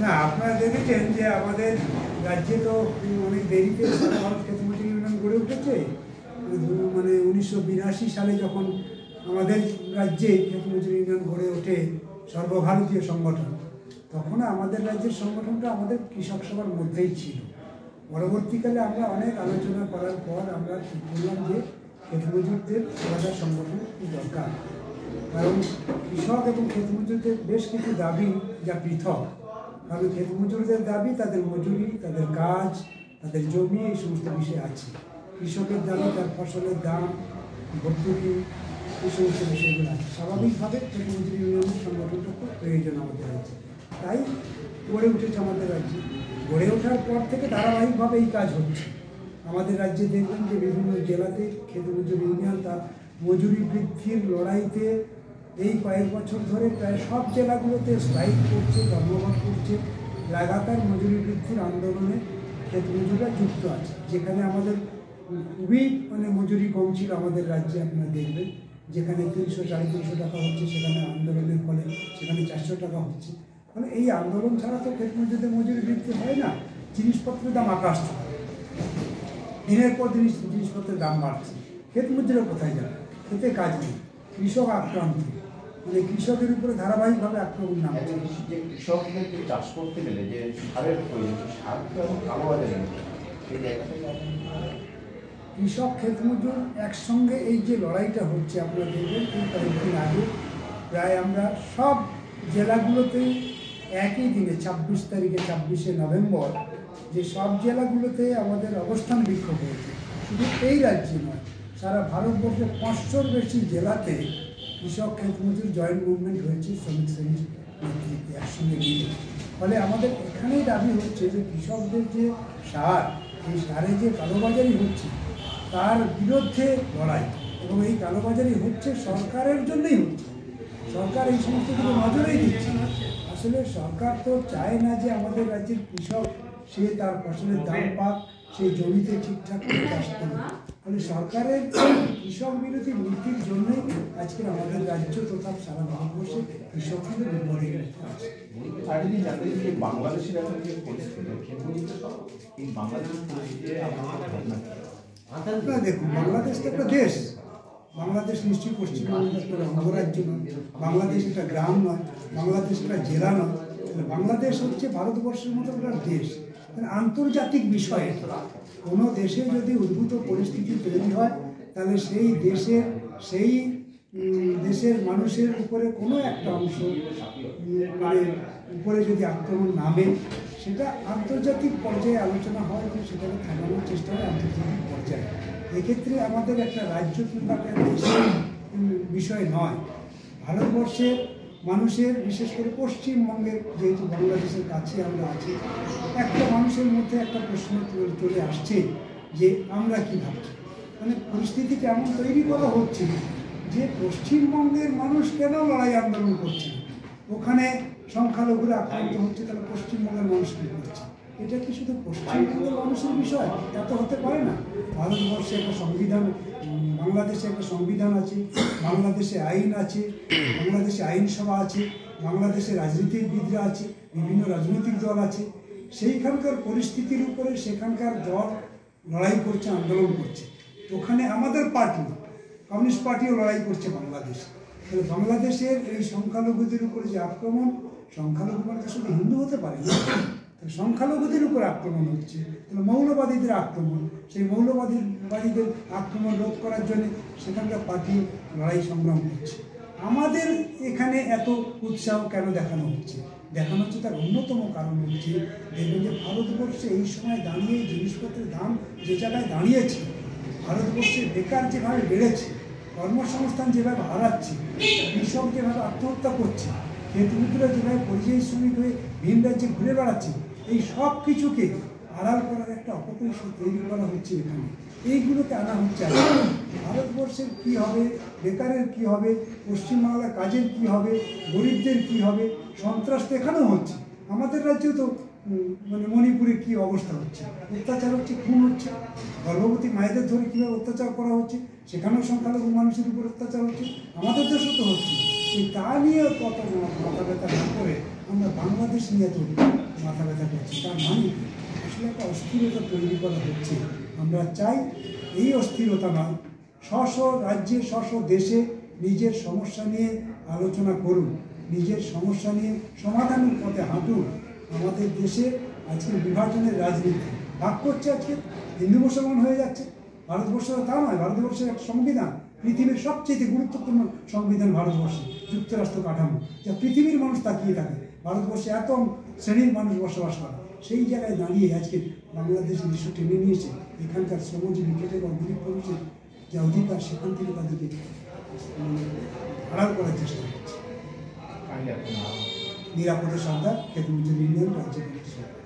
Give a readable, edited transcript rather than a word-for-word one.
না, আপনারা দেখেছেন যে আমাদের রাজ্যে তো অনেক দেরিতে সারা ভারত ক্ষেত মজুরি ইউনিয়ন গড়ে উঠেছে। মানে 1982 সালে যখন আমাদের রাজ্যে ক্ষেত মজুরি ইউনিয়ন গড়ে ওঠে সর্বভারতীয় সংগঠন, তখন আমাদের রাজ্যের সংগঠনটা আমাদের কৃষক সভার মধ্যেই ছিল। পরবর্তীকালে আমরা অনেক আলোচনা করার পর আমরা ঠিক করলাম যে ক্ষেত মজুরদের আলাদা সংগঠন দরকার, কারণ কৃষক এবং ক্ষেত মজুরদের বেশ কিছু দাবি যা পৃথক। কারণ ক্ষেত মজুরদের দাবি তাদের মজুরি, তাদের কাজ, তাদের জমি, এই সমস্ত বিষয় আছে। কৃষকের দাবি তার ফসলের দাম, ভর্তুকি, এই সমস্ত বিষয়গুলো আছে। স্বাভাবিকভাবে ক্ষেত মজুরি ইউনিয়নের সংগঠনটা খুব প্রয়োজন আমাদের আছে, তাই গড়ে উঠেছে আমাদের রাজ্যে। গড়ে ওঠার পর থেকে ধারাবাহিকভাবে এই কাজ হচ্ছে। আমাদের রাজ্যে দেখবেন যে বিভিন্ন জেলাতে ক্ষেত মজুরি ইউনিয়ন তার মজুরি বৃদ্ধির লড়াইতে এই কয়েক বছর ধরে প্রায় সব জেলাগুলোতে স্ট্রাইক করছে, ধর্মঘট করছে। লাগাতার মজুরি বৃদ্ধির আন্দোলনে ক্ষেত মজুররা যুক্ত আছে। যেখানে আমাদের খুবই মজুরি কম ছিল আমাদের রাজ্যে, আপনারা দেখবেন যেখানে 300-350 টাকা হচ্ছে, সেখানে আন্দোলনের ফলে সেখানে 400 টাকা হচ্ছে। মানে এই আন্দোলন ছাড়া তো ক্ষেত মজুরদের মজুরি বৃদ্ধি হয় না। জিনিসপত্রের দাম আকাশ ছোঁয়া, দিনের পর দিন জিনিসপত্রের দাম বাড়ছে। ক্ষেত মজুররা কোথায় যাবে? খেতে কাজ নেই, কৃষক আক্রান্ত, কৃষকের উপরে ধারাবাহিকভাবে আক্রমণ নামছে। কৃষকদের চাষ করতে গেলে যে সারের প্রয়োজন, সার এবং কালোবাজারে সেই জায়গাটা কৃষক ক্ষেত মজুর একসঙ্গে এই যে লড়াইটা হচ্ছে, আপনারা দেখবেন এই কয়েকদিন আগে প্রায় আমরা সব জেলাগুলোতেই একই দিনে 26 তারিখে 26শে নভেম্বর যে সব জেলাগুলোতে আমাদের অবস্থান বিক্ষোভ হয়েছে। শুধু এই রাজ্যে নয়, সারা ভারতবর্ষে 500-র বেশি জেলাতে কৃষক ক্ষেত মজুর জয়েন্ট মুভমেন্ট হয়েছে শ্রমিক শ্রেণীর নেতৃত্বে একসঙ্গে মিলে। ফলে আমাদের এখানেই দাবি হচ্ছে যে কৃষকদের যে সার, এই সারে যে কালোবাজারি হচ্ছে তার বিরুদ্ধে লড়াই। এবং এই কালোবাজারি হচ্ছে সরকারের জন্যই হচ্ছে। সরকার এই সমস্ত কিছু নজরেই দিচ্ছে। আসলে সরকার তো চায় না যে আমাদের রাজ্যের কৃষক সে তার ফসলের দাম পাক, সেই জমিতে ঠিকঠাক করে চাষ করবে। ফলে সরকারের কৃষক বিরোধী নীতির জন্যই আজকের আমাদের রাজ্য তথা সারা ভারতবর্ষে কৃষকদের বিপদে আছে। বাংলাদেশের এখন যে পরিস্থিতি, এই বাংলাদেশের দেখুন, বাংলাদেশ তো একটা দেশ। বাংলাদেশ নিশ্চয়ই পশ্চিমবঙ্গের একটা অঙ্গরাজ্য নয়, বাংলাদেশ একটা গ্রাম নয়, বাংলাদেশ একটা জেলা নয়। বাংলাদেশ হচ্ছে ভারতবর্ষের মতো একটা দেশ। আন্তর্জাতিক বিষয়ে কোনো দেশে যদি উদ্ভূত পরিস্থিতি তৈরি হয়, তাহলে সেই দেশের মানুষের উপরে কোনো একটা অংশ উপরে যদি আক্রমণ নামে, সেটা আন্তর্জাতিক পর্যায়ে আলোচনা হয় এবং সেটাকে থামানোর চেষ্টা হয় আন্তর্জাতিক পর্যায়ে। এক্ষেত্রে আমাদের একটা রাজ্য কিংবা একটা দেশের বিষয় নয়। ভারতবর্ষের মানুষের, বিশেষ করে পশ্চিমবঙ্গের, যেহেতু বাংলাদেশের কাছে আমরা আছি, একটা মানুষের মধ্যে একটা প্রশ্ন চলে আসছে যে আমরা কী ভাবছি। পরিস্থিতিটা এমন তৈরি করা হচ্ছে যে পশ্চিমবঙ্গের মানুষ কেন লড়াই আন্দোলন করছে, ওখানে সংখ্যালঘুরা আক্রান্ত হচ্ছে, তাহলে পশ্চিমবঙ্গের মানুষ কী করছে? এটা কি শুধু পশ্চিমবঙ্গের মানুষের বিষয়? তা তো হতে পারে না। ভারতবর্ষে একটা সংবিধান, বাংলাদেশে একটা সংবিধান আছে, বাংলাদেশে আইন আছে, বাংলাদেশে আইনসভা আছে, বাংলাদেশে রাজনীতিবিদরা আছে, বিভিন্ন রাজনৈতিক দল আছে। সেইখানকার পরিস্থিতির উপরে সেখানকার দল লড়াই করছে, আন্দোলন করছে। ওখানে আমাদের পার্টি, কমিউনিস্ট পার্টিও লড়াই করছে বাংলাদেশে। তাহলে বাংলাদেশের এই সংখ্যালঘুদের উপরে যে আক্রমণ, সংখ্যালঘু মানে শুধু হিন্দু হতে পারে না, সংখ্যালঘুদের উপর আক্রমণ হচ্ছে। তাহলে মৌলবাদীদের আক্রমণ, সেই মৌলবাদীদের আক্রমণ রোধ করার জন্য সেখানকার পার্টি লড়াই সংগ্রাম করছে। আমাদের এখানে এত উৎসাহ কেন দেখানো হচ্ছে? দেখানো হচ্ছে তার অন্যতম কারণ হচ্ছে, দেখবেন যে ভারতবর্ষে এই সময় দাঁড়িয়ে জিনিসপত্রের দাম যে জায়গায় দাঁড়িয়েছে, ভারতবর্ষে বেকার যেভাবে বেড়েছে, কর্মসংস্থান যেভাবে হারাচ্ছে, কৃষক যেভাবে আত্মহত্যা করছে, ক্ষেতমজুররা যেভাবে পরিযায়ী শ্রমিক হয়ে ভিন রাজ্যে ঘুরে বেড়াচ্ছে, এই সব কিছুকে আড়াল করার একটা অপকৌশল তৈরি করা হচ্ছে এখানে। এইগুলোকে আনা হচ্ছে। ভারতবর্ষের কী হবে, বেকারের কী হবে, পশ্চিমবাংলার কাজের কী হবে, গরিবদের কী হবে, সন্ত্রাস তো এখানেও হচ্ছে। আমাদের রাজ্যেও তো মণিপুরে কী অবস্থা হচ্ছে, অত্যাচার হচ্ছে, খুন হচ্ছে, গর্ভবতী মায়েদের ধরে কীভাবে অত্যাচার করা হচ্ছে, সেখানেও সংখ্যালঘু মানুষের উপর অত্যাচার হচ্ছে, আমাদের দেশও তো হচ্ছে। তা নিয়ে কত মাথা ব্যথা না করে আমরা বাংলাদেশ নিয়ে তো মাথা ব্যথা করছি, তার মানে কি? আসলে একটা অস্থিরতা তৈরি করা হচ্ছে। আমরা চাই এই অস্থিরতা নয়, স্ব রাজ্যে স্ব দেশে নিজের সমস্যা নিয়ে আলোচনা করুন, নিজের সমস্যা নিয়ে সমাধানের পথে হাঁটুন। আমাদের দেশে আজকে বিভাজনের রাজনীতি, ভাগ করছে, আজকে হিন্দু মুসলমান হয়ে যাচ্ছে। ভারতবর্ষ তা নয়, ভারতবর্ষের একটা সংবিধান, পৃথিবীর সবচেয়ে গুরুত্বপূর্ণ সংবিধান ভারতবর্ষে, যুক্তরাষ্ট্র কাঠামো, যা পৃথিবীর মানুষ তাকিয়ে থাকে। ভারতবর্ষে এত শ্রেণীর মানুষ বসবাস করে, সেই জায়গায় দাঁড়িয়ে আজকে বাংলাদেশের ইস্যু টেনে নিয়েছে। এখানকার শ্রমজীবী খেটে বা গরিব মানুষের যে অধিকার, সেখান থেকে তাদেরকে আড়াল করার চেষ্টা করছে। নিরাপদে সরকার, খেতে ইউনিয়ন রাজ্য কমিটি সরকার।